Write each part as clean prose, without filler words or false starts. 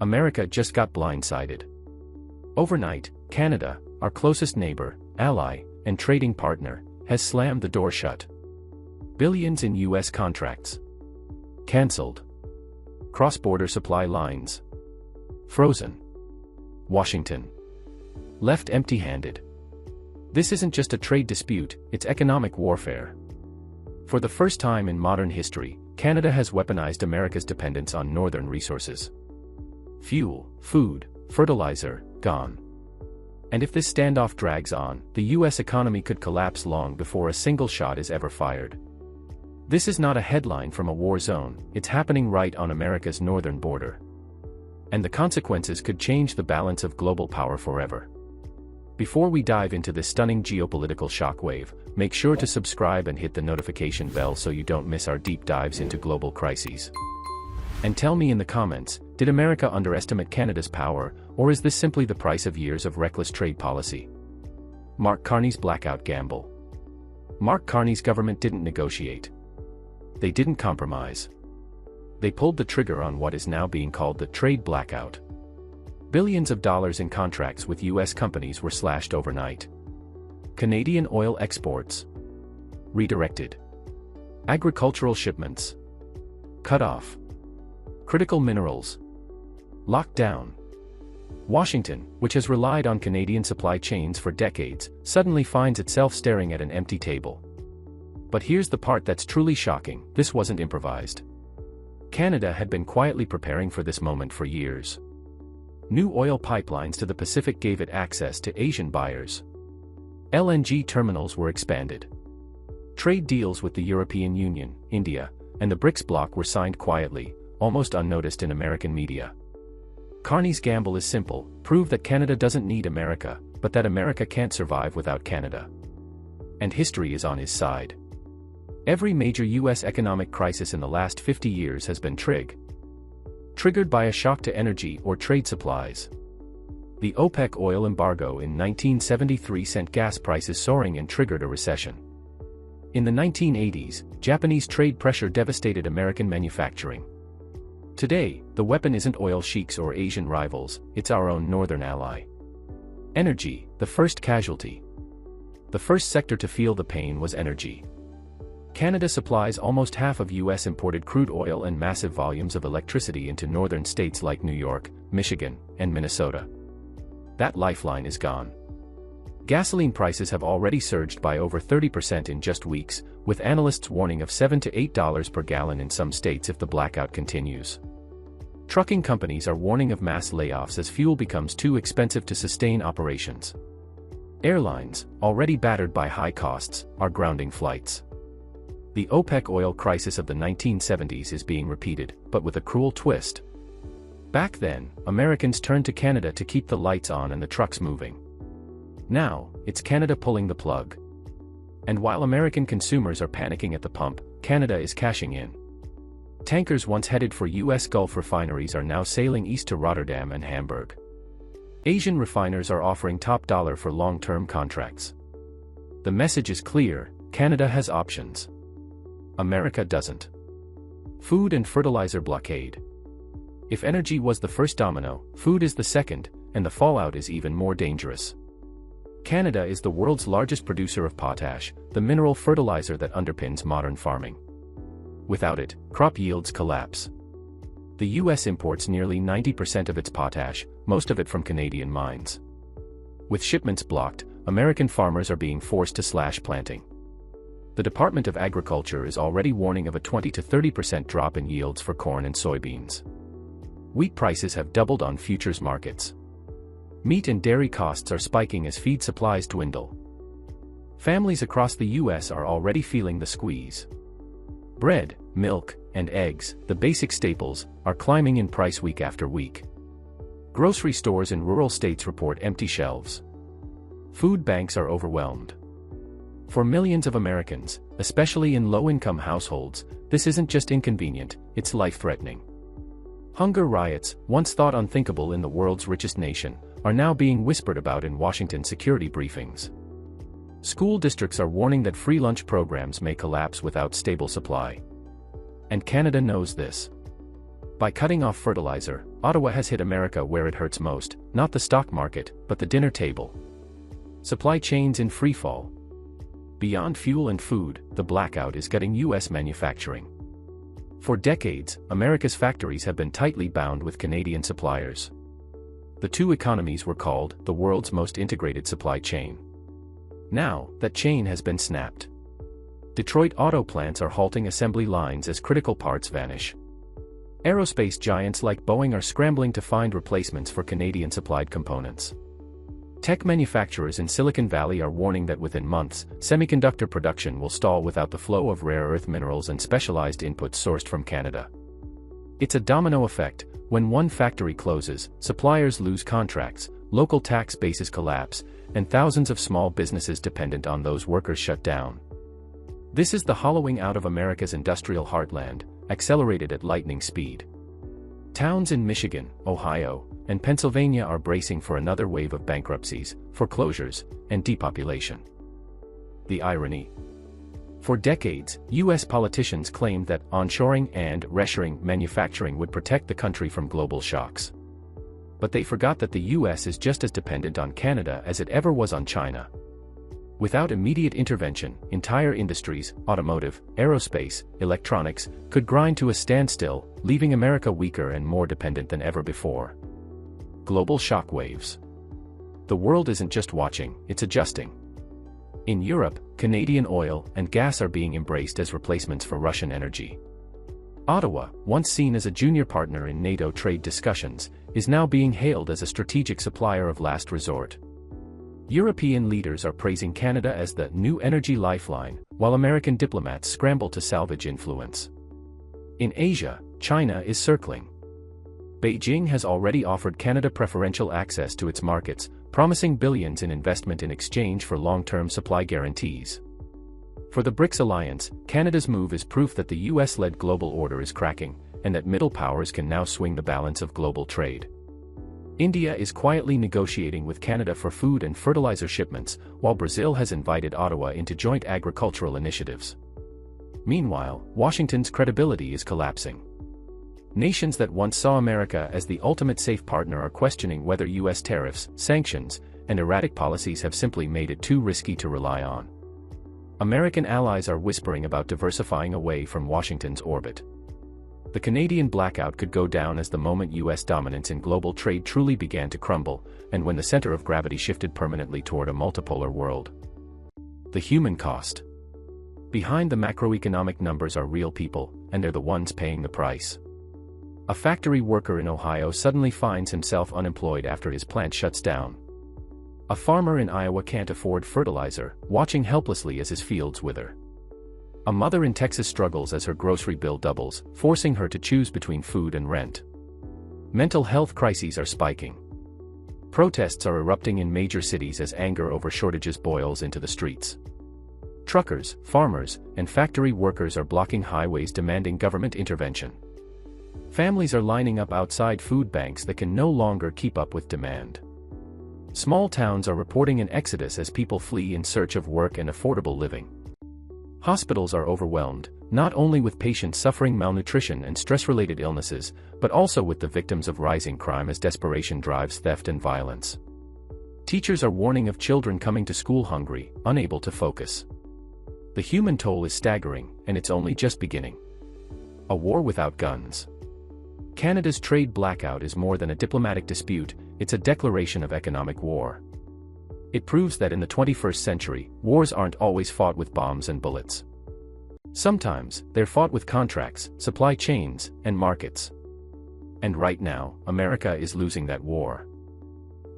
America just got blindsided. Overnight, Canada, our closest neighbor, ally, and trading partner, has slammed the door shut. Billions in US contracts cancelled. Cross-border supply lines frozen. Washington left empty-handed. This isn't just a trade dispute, it's economic warfare. For the first time in modern history, Canada has weaponized America's dependence on northern resources. Fuel, food, fertilizer, gone. And if this standoff drags on, the US economy could collapse long before a single shot is ever fired. This is not a headline from a war zone, it's happening right on America's northern border. And the consequences could change the balance of global power forever. Before we dive into this stunning geopolitical shockwave, make sure to subscribe and hit the notification bell so you don't miss our deep dives into global crises. And tell me in the comments, did America underestimate Canada's power, or is this simply the price of years of reckless trade policy? Mark Carney's blackout gamble. Mark Carney's government didn't negotiate. They didn't compromise. They pulled the trigger on what is now being called the trade blackout. Billions of dollars in contracts with US companies were slashed overnight. Canadian oil exports redirected. Agricultural shipments cut off. Critical minerals locked down. Washington, which has relied on Canadian supply chains for decades, suddenly finds itself staring at an empty table. But here's the part that's truly shocking: this wasn't improvised. Canada had been quietly preparing for this moment for years. New oil pipelines to the Pacific gave it access to Asian buyers. LNG terminals were expanded. Trade deals with the European Union, India, and the BRICS bloc were signed quietly, almost unnoticed in American media. Carney's gamble is simple: prove that Canada doesn't need America, but that America can't survive without Canada. And history is on his side. Every major US economic crisis in the last 50 years has been triggered by a shock to energy or trade supplies. The OPEC oil embargo in 1973 sent gas prices soaring and triggered a recession. In the 1980s, Japanese trade pressure devastated American manufacturing. Today, the weapon isn't oil sheiks or Asian rivals, it's our own northern ally. Energy, the first casualty. The first sector to feel the pain was energy. Canada supplies almost half of US imported crude oil and massive volumes of electricity into northern states like New York, Michigan, and Minnesota. That lifeline is gone. Gasoline prices have already surged by over 30% in just weeks, with analysts warning of $7 to $8 per gallon in some states if the blackout continues. Trucking companies are warning of mass layoffs as fuel becomes too expensive to sustain operations. Airlines, already battered by high costs, are grounding flights. The OPEC oil crisis of the 1970s is being repeated, but with a cruel twist. Back then, Americans turned to Canada to keep the lights on and the trucks moving. Now, it's Canada pulling the plug. And while American consumers are panicking at the pump, Canada is cashing in. Tankers once headed for US Gulf refineries are now sailing east to Rotterdam and Hamburg. Asian refiners are offering top dollar for long-term contracts. The message is clear: Canada has options. America doesn't. Food and fertilizer blockade. If energy was the first domino, food is the second, and the fallout is even more dangerous. Canada is the world's largest producer of potash, the mineral fertilizer that underpins modern farming. Without it, crop yields collapse. The US imports nearly 90% of its potash, most of it from Canadian mines. With shipments blocked, American farmers are being forced to slash planting. The Department of Agriculture is already warning of a 20 to 30% drop in yields for corn and soybeans. Wheat prices have doubled on futures markets. Meat and dairy costs are spiking as feed supplies dwindle. Families across the US are already feeling the squeeze. Bread, milk, and eggs, the basic staples, are climbing in price week after week. Grocery stores in rural states report empty shelves. Food banks are overwhelmed. For millions of Americans, especially in low-income households, this isn't just inconvenient, it's life-threatening. Hunger riots, once thought unthinkable in the world's richest nation, are now being whispered about in Washington security briefings. School districts are warning that free lunch programs may collapse without stable supply. And Canada knows this. By cutting off fertilizer, Ottawa has hit America where it hurts most, not the stock market, but the dinner table. Supply chains in freefall. Beyond fuel and food, the blackout is gutting U.S. manufacturing. For decades, America's factories have been tightly bound with Canadian suppliers. The two economies were called the world's most integrated supply chain. Now, that chain has been snapped. Detroit auto plants are halting assembly lines as critical parts vanish. Aerospace giants like Boeing are scrambling to find replacements for Canadian-supplied components. Tech manufacturers in Silicon Valley are warning that within months, semiconductor production will stall without the flow of rare earth minerals and specialized inputs sourced from Canada. It's a domino effect. When one factory closes, suppliers lose contracts, local tax bases collapse, and thousands of small businesses dependent on those workers shut down. This is the hollowing out of America's industrial heartland, accelerated at lightning speed. Towns in Michigan, Ohio, and Pennsylvania are bracing for another wave of bankruptcies, foreclosures, and depopulation. The irony. For decades, U.S. politicians claimed that onshoring and reshoring manufacturing would protect the country from global shocks. But they forgot that the U.S. is just as dependent on Canada as it ever was on China. Without immediate intervention, entire industries, automotive, aerospace, electronics, could grind to a standstill, leaving America weaker and more dependent than ever before. Global shockwaves. The world isn't just watching, it's adjusting. In Europe, Canadian oil and gas are being embraced as replacements for Russian energy. Ottawa, once seen as a junior partner in NATO trade discussions, is now being hailed as a strategic supplier of last resort. European leaders are praising Canada as the new energy lifeline, while American diplomats scramble to salvage influence. In Asia, China is circling. Beijing has already offered Canada preferential access to its markets, promising billions in investment in exchange for long-term supply guarantees. For the BRICS alliance, Canada's move is proof that the US-led global order is cracking, and that middle powers can now swing the balance of global trade. India is quietly negotiating with Canada for food and fertilizer shipments, while Brazil has invited Ottawa into joint agricultural initiatives. Meanwhile, Washington's credibility is collapsing. Nations that once saw America as the ultimate safe partner are questioning whether U.S. tariffs, sanctions, and erratic policies have simply made it too risky to rely on. American allies are whispering about diversifying away from Washington's orbit. The Canadian blackout could go down as the moment U.S. dominance in global trade truly began to crumble, and when the center of gravity shifted permanently toward a multipolar world. The human cost. Behind the macroeconomic numbers are real people, and they're the ones paying the price. A factory worker in Ohio suddenly finds himself unemployed after his plant shuts down. A farmer in Iowa can't afford fertilizer, watching helplessly as his fields wither. A mother in Texas struggles as her grocery bill doubles, forcing her to choose between food and rent. Mental health crises are spiking. Protests are erupting in major cities as anger over shortages boils into the streets. Truckers, farmers, and factory workers are blocking highways demanding government intervention. Families are lining up outside food banks that can no longer keep up with demand. Small towns are reporting an exodus as people flee in search of work and affordable living. Hospitals are overwhelmed, not only with patients suffering malnutrition and stress-related illnesses, but also with the victims of rising crime as desperation drives theft and violence. Teachers are warning of children coming to school hungry, unable to focus. The human toll is staggering, and it's only just beginning. A war without guns. Canada's trade blackout is more than a diplomatic dispute, it's a declaration of economic war. It proves that in the 21st century, wars aren't always fought with bombs and bullets. Sometimes, they're fought with contracts, supply chains, and markets. And right now, America is losing that war.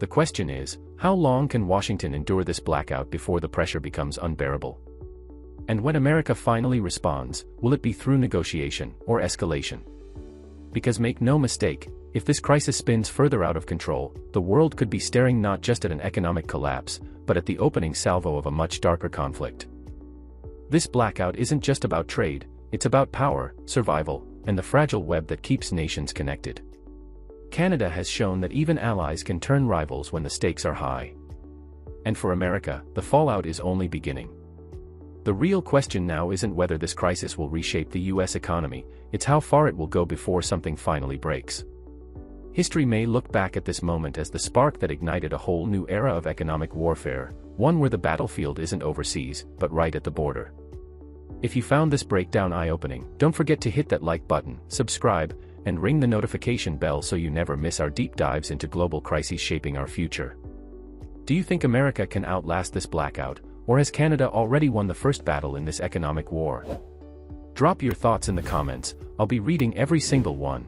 The question is, how long can Washington endure this blackout before the pressure becomes unbearable? And when America finally responds, will it be through negotiation or escalation? Because make no mistake, if this crisis spins further out of control, the world could be staring not just at an economic collapse, but at the opening salvo of a much darker conflict. This blackout isn't just about trade, it's about power, survival, and the fragile web that keeps nations connected. Canada has shown that even allies can turn rivals when the stakes are high. And for America, the fallout is only beginning. The real question now isn't whether this crisis will reshape the US economy, it's how far it will go before something finally breaks. History may look back at this moment as the spark that ignited a whole new era of economic warfare, one where the battlefield isn't overseas, but right at the border. If you found this breakdown eye-opening, don't forget to hit that like button, subscribe, and ring the notification bell so you never miss our deep dives into global crises shaping our future. Do you think America can outlast this blackout, or has Canada already won the first battle in this economic war? Drop your thoughts in the comments, I'll be reading every single one.